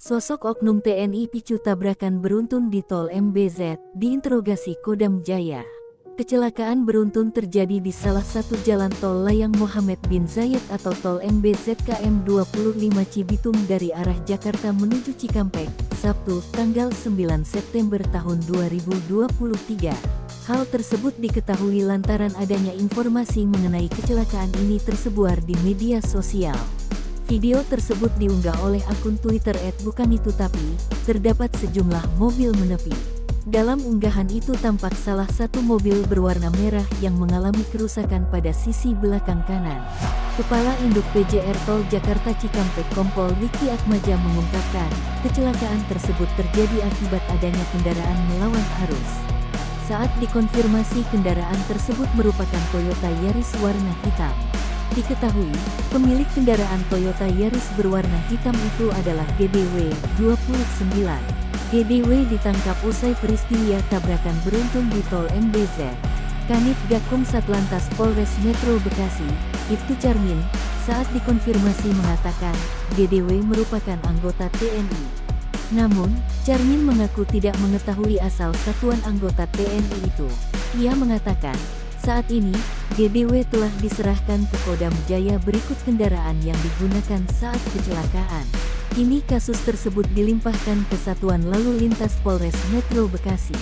Sosok oknum TNI picu tabrakan beruntun di Tol MBZ, diinterogasi Kodam Jaya. Kecelakaan beruntun terjadi di salah satu jalan tol layang Mohammed bin Zayed atau Tol MBZ KM 25 Cibitung dari arah Jakarta menuju Cikampek, Sabtu, tanggal 9 September tahun 2023. Hal tersebut diketahui lantaran adanya informasi mengenai kecelakaan ini tersebar di media sosial. Video tersebut diunggah oleh akun Twitter @bukanitutapi, terdapat sejumlah mobil menepi. Dalam unggahan itu tampak salah satu mobil berwarna merah yang mengalami kerusakan pada sisi belakang kanan. Kepala Induk PJR Tol Jakarta Cikampek Kompol Riki Atmaja mengungkapkan, kecelakaan tersebut terjadi akibat adanya kendaraan melawan arus. Saat dikonfirmasi kendaraan tersebut merupakan Toyota Yaris warna hitam. Diketahui, pemilik kendaraan Toyota Yaris berwarna hitam itu adalah GDW, 29. GDW ditangkap usai peristiwa tabrakan beruntun di Tol MBZ. Kanit Gakum Satlantas Polres Metro Bekasi, Ibtu Charmin, saat dikonfirmasi mengatakan, GDW merupakan anggota TNI. Namun, Charmin mengaku tidak mengetahui asal satuan anggota TNI itu. Ia mengatakan, saat ini, GDW telah diserahkan ke Kodam Jaya berikut kendaraan yang digunakan saat kecelakaan. Kini kasus tersebut dilimpahkan ke Satuan Lalu Lintas Polres Metro Bekasi.